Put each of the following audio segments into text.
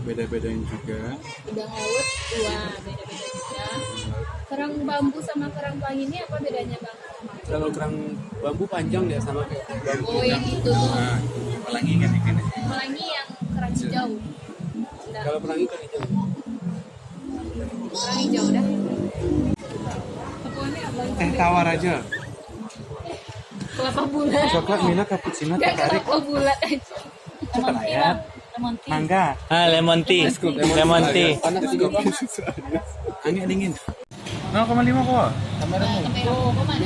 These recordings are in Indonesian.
beda-bedain juga. Udang laut dua, beda-beda juga. Kerang bambu sama kerang pelangi ini apa bedanya bang? Kalau kerang bambu panjang dia sama kayak bambu. Oh yang itu tuh. Nah, pelangi kan ikan. Pelangi yang kerang hijau. Udah. Kalau pelangi kan hijau. Kerang hijau dah. Pokoknya apa? Teh tawar aja. Kelapa bulat. Coklat, mina, cappuccino, Enggak teh tarik. kelapa bulat aja. Coklat, Lemon tea. mangga. Lemon tea. Lemon tea. Panas juga. Angin dingin. 0,5 kok. Kameramu. Oh, kemana?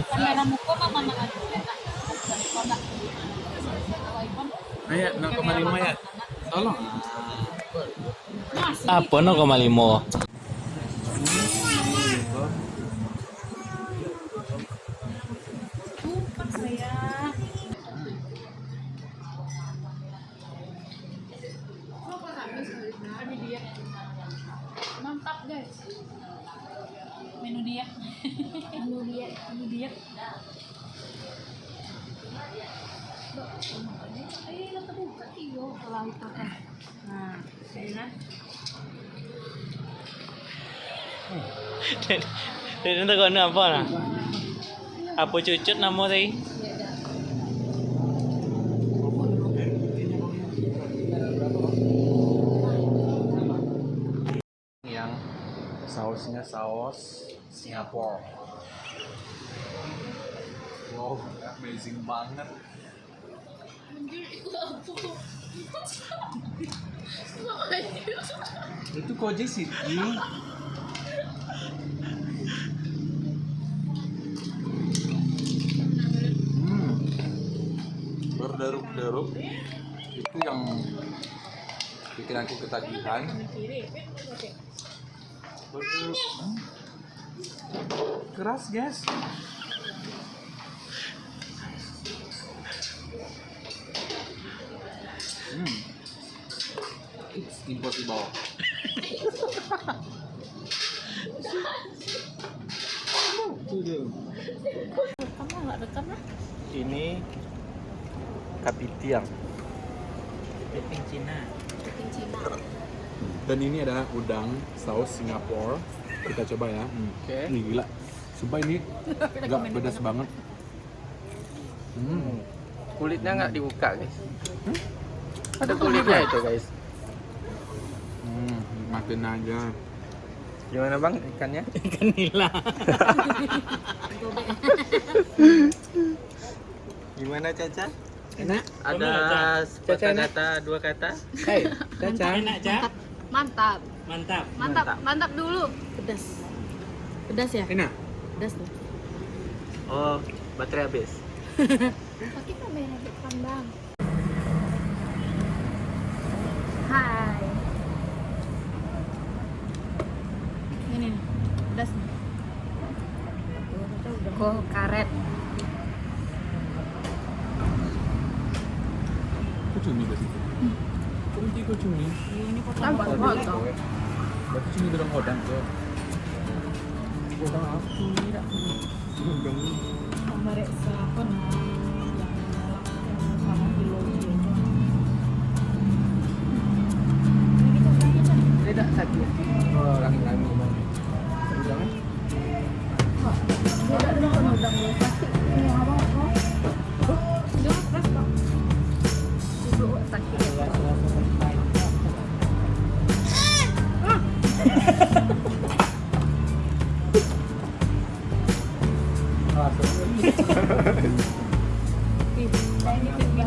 Kameramu kok mama makan. Ayo 0,5 ya. Tolong. Apa 0,5? Bukan saya. Mantap guys. Menu dia. Menu dia. Ayo kita buka iyo kalau itu kan. Nah, ini kan. Ini tak guna apa nah? Apa cucut nama tadi? Yang sausnya saus Singapura. Wow, amazing banget. Itu Koji City. Berdaruk-daruk. Itu yang bikin aku ketagihan. Keras guys. It's impossible. Kamu nggak rekam lah? Ini kapitiang. Kepiting Cina. Kepiting Cina. Dan ini ada udang saus Singapura. Kita coba ya. Oke. Ini gila. Sumpah ini nggak pedas banget. Kulitnya nggak dibuka guys. Ada kulitnya itu guys. Makin aja. Gimana bang ikannya? Ikan nila. Gimana Caca? Enak. Ada sepatah kata, dua kata? Hey, Caca. Enak Caca? Mantap. Mantap. Mantap dulu. Pedas. Pedas ya? Enak. Pedas tuh. Oh, baterai habis. Pakai kamera depan bang. Hai. Ini nih, pedas nih. Kol karet. Kok cumi ke situ? Kok cumi? Ini tambah potong. Berarti cumi dalam hodang tuh. Hodang aku tidak. Hodang. Kamera siapa nih? Sama kilo aja. Tidak satu. Oh, rangi-rangi bang. Jangan. Tidak ada udang lu pasti. Ini apa kok? Udah keras bang. Duduk sakit. Ih, saya ini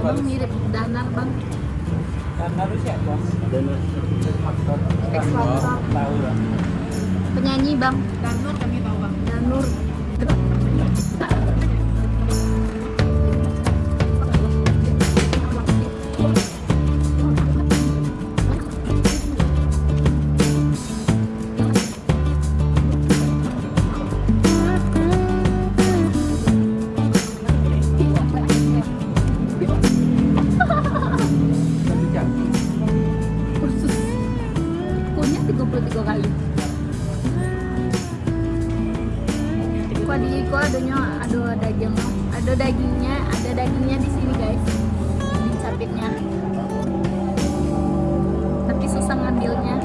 Emang mirip Danar bang. Karena lu siapa? Ekspansor. Tahu ya. Penyanyi bang. Danur kami tahu bang. Danur. Kursus kunyah 33 kali. Kuah ada dagingnya di sini guys, di capitnya. Tapi susah ngambilnya.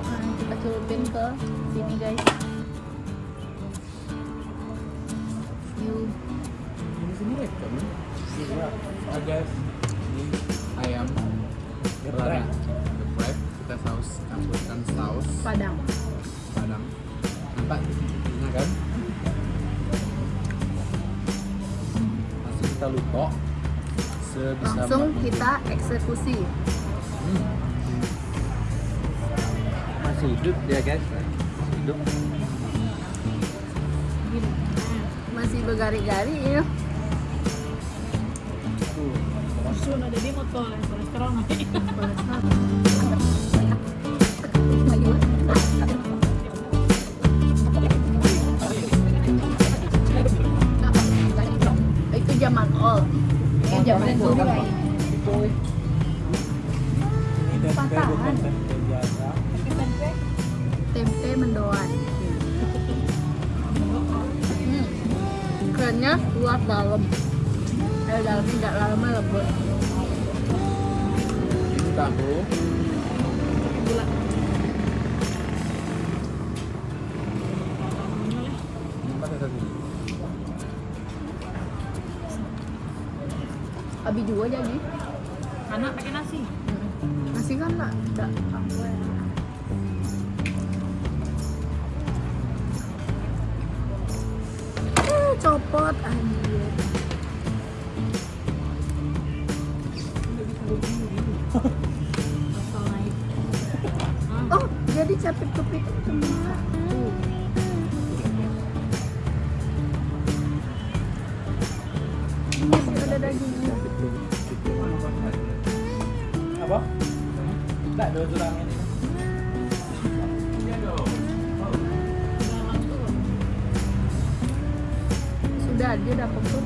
Nah, kita celupin ke sini guys. Yuk. Ini sini rekam. Iya. Guys, ini ayam geprek. Geprek. Kita campurkan saus Padang. Padang. Nampak ini kan? Masih kita lutok sebisa Langsung mungkin. kita eksekusi. Masih hidup dia guys. Masih hidup. Masih bergari-gari ya. Tuh. Susun ada di motor kolesterol nanti. Itu zaman old. Ini zaman dulu Kan, guys. Itu. Ini tempe Patahan. bukan tempe biasa. Tempe mendoan. Kerennya luar dalam. Dalamnya tidak lama lembut. Ini tahu. Gula. Ini pakai satu. Abi juga jadi. Karena pakai nasi. Nasi kan enggak. Copot anjir. Asal naik. Oh, jadi capit kepit semua. Ini masih ada dagingnya. Apa? Enggak ada tulang ini. Dalam tuh. Sudah dia dapat tuh.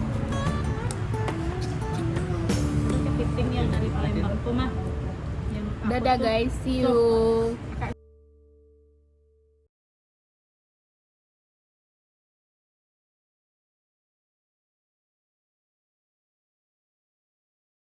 Kepiting yang dari Palembang tuh mah. Yang Dadah guys, see you.